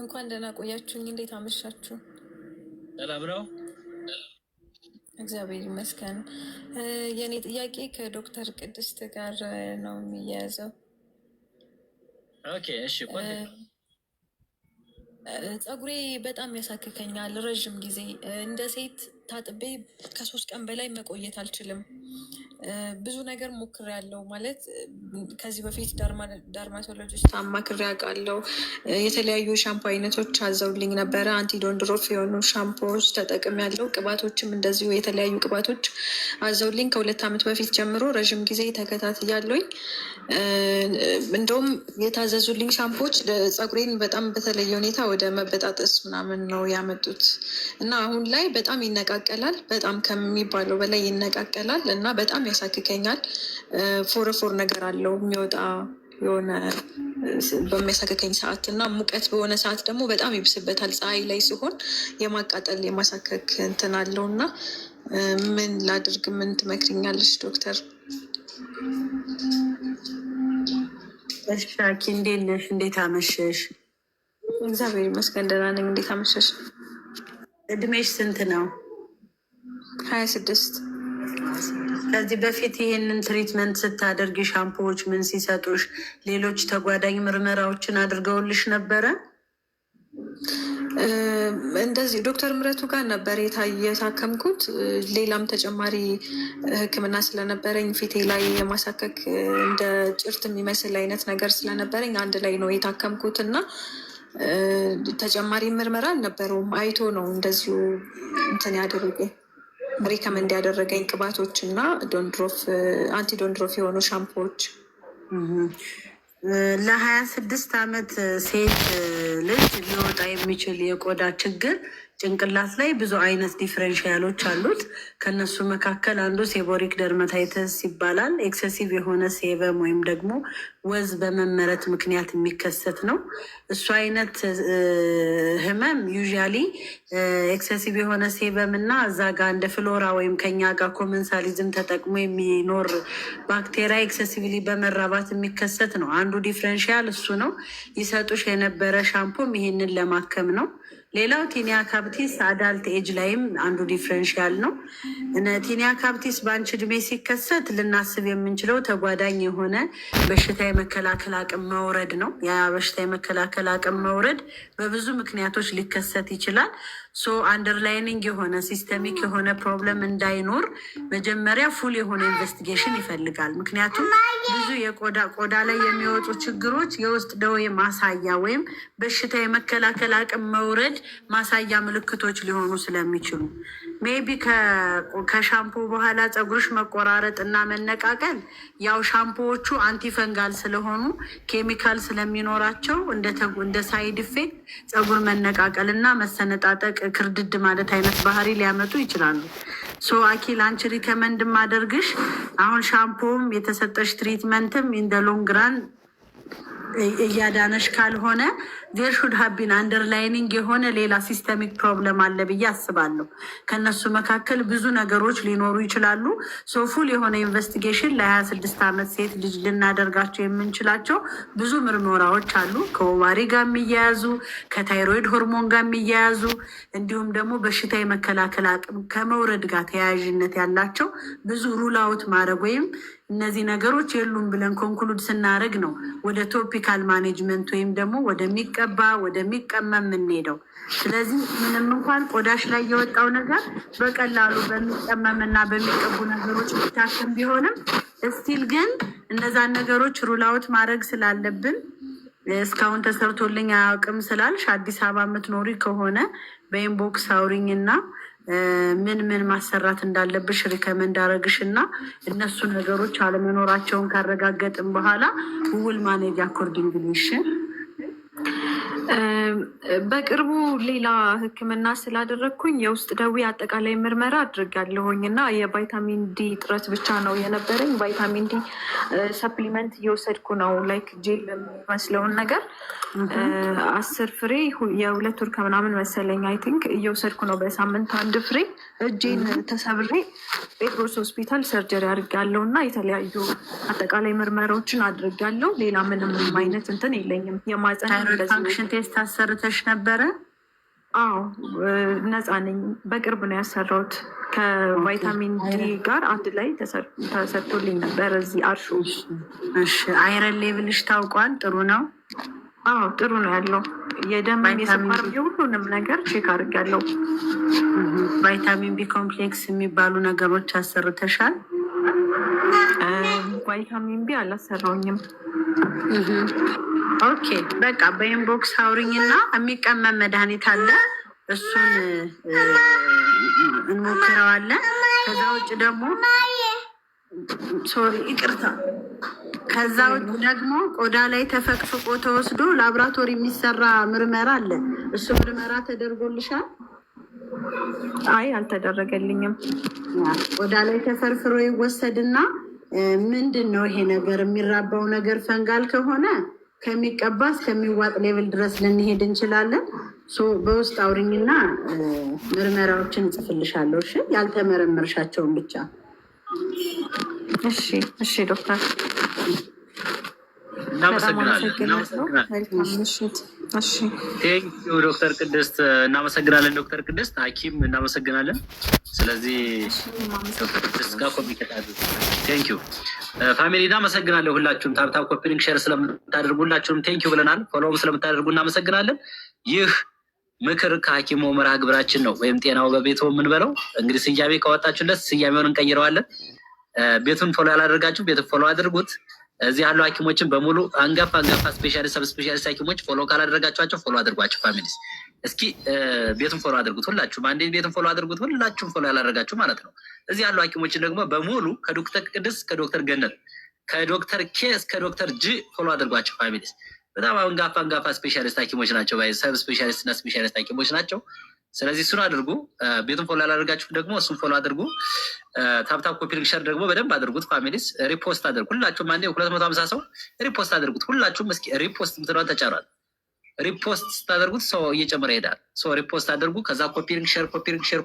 እንኳን ደህና ቆያችሁኝ። እንዴት አመሻችሁ? ሰላም ነው፣ እግዚአብሔር ይመስገን። የእኔ ጥያቄ ከዶክተር ቅድስት ጋር ነው የሚያያዘው። ኦኬ እሺ። ፀጉሬ በጣም ያሳክከኛል ረዥም ጊዜ። እንደ ሴት ታጥቤ ከ3 ቀን በላይ መቆየት አልችልም። ብዙ ነገር ሞክሬያለሁ። ማለት ከዚህ በፊት ዳርማቶሎጂስት አማክሬ አውቃለሁ። የተለያዩ ሻምፖ አይነቶች አዘውልኝ ነበረ። አንቲዶንድሮፍ የሆኑ ሻምፖዎች ተጠቅሜያለሁ። ቅባቶችም እንደዚሁ የተለያዩ ቅባቶች አዘውልኝ ከ2 ዓመት በፊት ጀምሮ ረዥም ጊዜ ተከታትያለሁኝ። እንደውም የታዘዙልኝ ሻምፖዎች ፀጉሬን በጣም በተለየ ሁኔታ ወደ መበጣጠስ ምናምን ነው ያመጡት እና አሁን ላይ በጣም ይነቃቀላል። በጣም ከሚባለው በላይ ይነቃቀላል እና በጣም ያሳክከኛል። ፎረፎር ነገር አለው የሚወጣ የሆነ በሚያሳክከኝ ሰዓት እና ሙቀት በሆነ ሰዓት ደግሞ በጣም ይብስበታል። ፀሐይ ላይ ሲሆን የማቃጠል የማሳከክ እንትን አለው እና ምን ላድርግ? ምን ትመክርኛለሽ ዶክተር? እሺ አኪ፣ እንዴት ነሽ? እንዴት አመሸሽ? እግዚአብሔር ይመስገን ደህና ነኝ። እንዴት አመሸሽ? እድሜሽ ስንት ነው? 26። ከዚህ በፊት ይሄንን ትሪትመንት ስታደርጊ ሻምፖዎች ምን ሲሰጡሽ፣ ሌሎች ተጓዳኝ ምርመራዎችን አድርገውልሽ ነበረ? እንደዚህ ዶክተር ምረቱ ጋር ነበር የታከምኩት። ሌላም ተጨማሪ ሕክምና ስለነበረኝ ፊቴ ላይ የማሳከክ እንደ ጭርት የሚመስል አይነት ነገር ስለነበረኝ አንድ ላይ ነው የታከምኩት እና ተጨማሪ ምርመራ አልነበረውም። አይቶ ነው እንደዚሁ እንትን ያደረገኝ ሪከመንድ ያደረገኝ ቅባቶች እና አንቲዶንድሮፍ የሆኑ ሻምፖዎች። ለ26 ዓመት ሴት ልጅ ሊወጣ የሚችል የቆዳ ችግር ጭንቅላት ላይ ብዙ አይነት ዲፍረንሺያሎች አሉት። ከነሱ መካከል አንዱ ሴቦሪክ ደርመታይተስ ይባላል። ኤክሰሲቭ የሆነ ሴበም ወይም ደግሞ ወዝ በመመረት ምክንያት የሚከሰት ነው። እሱ አይነት ህመም ዩዥያሊ ኤክሰሲቭ የሆነ ሴበም እና እዛ ጋር እንደ ፍሎራ ወይም ከኛ ጋር ኮመንሳሊዝም ተጠቅሞ የሚኖር ባክቴሪያ ኤክሰሲቭሊ በመራባት የሚከሰት ነው። አንዱ ዲፍረንሺያል እሱ ነው። ይሰጡሽ የነበረ ሻምፖም ይሄንን ለማከም ነው። ሌላው ቲኒያ ካፕቲስ አዳልት ኤጅ ላይም አንዱ ዲፍረንሺያል ነው። ቲኒያ ካፕቲስ በአንቺ እድሜ ሲከሰት ልናስብ የምንችለው ተጓዳኝ የሆነ በሽታ የመከላከል አቅም መውረድ ነው። ያ በሽታ የመከላከል አቅም መውረድ በብዙ ምክንያቶች ሊከሰት ይችላል። ሶ አንደርላይኒንግ የሆነ ሲስተሚክ የሆነ ፕሮብለም እንዳይኖር መጀመሪያ ፉል የሆነ ኢንቨስቲጌሽን ይፈልጋል። ምክንያቱም ብዙ ቆዳ ላይ የሚወጡ ችግሮች የውስጥ ደዌ ማሳያ ወይም በሽታ የመከላከል አቅም መውረድ ማሳያ ምልክቶች ሊሆኑ ስለሚችሉ ሜቢ ከሻምፖ በኋላ ፀጉርሽ መቆራረጥ እና መነቃቀል፣ ያው ሻምፖዎቹ አንቲፈንጋል ስለሆኑ ኬሚካል ስለሚኖራቸው እንደ ሳይድ ኢፌክት ፀጉር መነቃቀል እና መሰነጣጠቅ፣ ክርድድ ማለት አይነት ባህሪ ሊያመጡ ይችላሉ። ሶ አኪል አንቺ ሪከመንድ ማደርግሽ አሁን ሻምፖም የተሰጠሽ ትሪትመንትም ኢንደ ሎንግ ራን እያዳነሽ ካልሆነ ዜር ሹድ ሀቢን አንደርላይኒንግ የሆነ ሌላ ሲስተሚክ ፕሮብለም አለ ብዬ አስባለሁ። ከነሱ መካከል ብዙ ነገሮች ሊኖሩ ይችላሉ። ሶፉል የሆነ ኢንቨስቲጌሽን ለ26 ዓመት ሴት ልጅ ልናደርጋቸው የምንችላቸው ብዙ ምርመራዎች አሉ። ከኦቫሪ ጋር የሚያያዙ፣ ከታይሮይድ ሆርሞን ጋር የሚያያዙ እንዲሁም ደግሞ በሽታ የመከላከል አቅም ከመውረድ ጋር ተያያዥነት ያላቸው ብዙ ሩል አውት ማድረግ ወይም እነዚህ ነገሮች የሉም ብለን ኮንክሉድ ስናደርግ ነው ወደ ቶፒካል ማኔጅመንት ወይም ደግሞ ወደሚቀመም የምንሄደው። ስለዚህ ምንም እንኳን ቆዳሽ ላይ የወጣው ነገር በቀላሉ በሚቀመምና በሚቀቡ ነገሮች የሚታከም ቢሆንም እስቲል ግን እነዛን ነገሮች ሩላውት ማድረግ ስላለብን እስካሁን ተሰርቶልኝ አያውቅም ስላልሽ አዲስ አበባ የምትኖሪ ከሆነ በኢንቦክስ አውሪኝ እና ምን ማሰራት እንዳለብሽ ሪከመንድ አረግሽ እና እነሱ ነገሮች አለመኖራቸውን ካረጋገጥን በኋላ ውል ማኔጅ አኮርዲንግሊሽ። በቅርቡ ሌላ ሕክምና ስላደረግኩኝ የውስጥ ደዌ አጠቃላይ ምርመራ አድርጋለሁኝ እና የቫይታሚን ዲ እጥረት ብቻ ነው የነበረኝ። ቫይታሚን ዲ ሰፕሊመንት እየወሰድኩ ነው። ላይክ ጄል የሚመስለውን ነገር 10 ፍሬ የ2 ወር ከምናምን መሰለኝ አይ ቲንክ እየወሰድኩ ነው። በሳምንት 1 ፍሬ። እጄን ተሰብሬ ጴጥሮስ ሆስፒታል ሰርጀሪ አድርጋለሁ እና የተለያዩ አጠቃላይ ምርመራዎችን አድርጋለሁ። ሌላ ምንም አይነት እንትን የለኝም። የማህፀን ፋንክሽን ቴስት አሰርተሽ ነበረ? አዎ ነፃ ነኝ። በቅርብ ነው ያሰራሁት። ከቫይታሚን ዲ ጋር አንድ ላይ ተሰርቶልኝ ነበር እዚህ አርሹ። እሺ አይረን ሌቭልሽ ታውቋል? ጥሩ ነው? አዎ ጥሩ ነው ያለው። የደም የስኳር ሁሉንም ነገር ቼክ አድርጊያለሁ። ቫይታሚን ቢ ኮምፕሌክስ የሚባሉ ነገሮች አሰርተሻል? ቫይታሚን ቢ አላሰራውኝም። ኦኬ በቃ በኢንቦክስ አውሪኝ እና የሚቀመም መድኃኒት አለ፣ እሱን እንሞክረዋለን። ከዛ ውጭ ደግሞ ሶሪ ይቅርታ፣ ከዛ ውጭ ደግሞ ቆዳ ላይ ተፈቅፍቆ ተወስዶ ላብራቶሪ የሚሰራ ምርመራ አለ። እሱ ምርመራ ተደርጎልሻል? አይ አልተደረገልኝም። ቆዳ ላይ ተፈርፍሮ ይወሰድና ምንድን ነው ይሄ ነገር የሚራባው ነገር ፈንጋል ከሆነ ከሚቀባ እስከሚዋጥ ሌቭል ድረስ ልንሄድ እንችላለን። በውስጥ አውሪኝና ምርመራዎችን እጽፍልሻለሁ። እሺ ያልተመረመርሻቸውን ብቻ። እሺ እሺ ዶክተር እናመሰግናለን። ዶክተር ቅድስት እናመሰግናለን። ዶክተር ቅድስት ሐኪም እናመሰግናለን። ስለዚህ ዶክተር ቅድስት ጋር ኮሚኒኬት አድርጉ። ቴንኪዩ ፋሚሊ እናመሰግናለን። ሁላችሁም ታብታብ ኮፒሊንግ ሼር ስለምታደርጉ ሁላችሁም ቴንኪዩ ብለናል። ፎሎውም ስለምታደርጉ እናመሰግናለን። ይህ ምክር ከሐኪሙ መርሃ ግብራችን ነው፣ ወይም ጤናው በቤቱ የምንበለው። እንግዲህ ስያሜ ካወጣችሁለት ስያሜውን እንቀይረዋለን። ቤቱን ፎሎ ያላደርጋችሁ ቤቱን ፎሎ አድርጉት። እዚህ ያሉ ሐኪሞችን በሙሉ አንጋፋ ስፔሻሊስት ሰብ ስፔሻሊስት ሐኪሞች ፎሎ ካላደረጋችኋቸው ፎሎ አድርጓቸው። ፋሚሊስ እስኪ ቤቱን ፎሎ አድርጉት። ሁላችሁም አንዴ ቤቱን ፎሎ አድርጉት። ሁላችሁም ፎሎ ያላደረጋችሁ ማለት ነው። እዚህ ያሉ ሐኪሞችን ደግሞ በሙሉ ከዶክተር ቅድስት ከዶክተር ገነት ከዶክተር ኬ እስከ ዶክተር ጂ ፎሎ አድርጓቸው። ፋሚሊስ በጣም አንጋፋ ስፔሻሊስት ሐኪሞች ናቸው። ሰብ ስፔሻሊስት እና ስፔሻሊስት ሐኪሞች ናቸው። ስለዚህ እሱን አድርጉ። ቤቱን ፎሎ ያላደርጋችሁ ደግሞ እሱን ፎሎ አድርጉ። ታብታብ ኮፒሊንግ ሸር ደግሞ በደንብ አድርጉት። ፋሚሊስ ሪፖስት አድርጉ። ሁላችሁም አንዴ 250 ሰው ሪፖስት አድርጉት። ሁላችሁም እስኪ ሪፖስት ምትለዋን ተጫሯል። ሪፖስት ስታደርጉት ሰው እየጨመረ ይሄዳል። ሪፖስት አድርጉ። ከዛ ኮፒሊንግ ሸር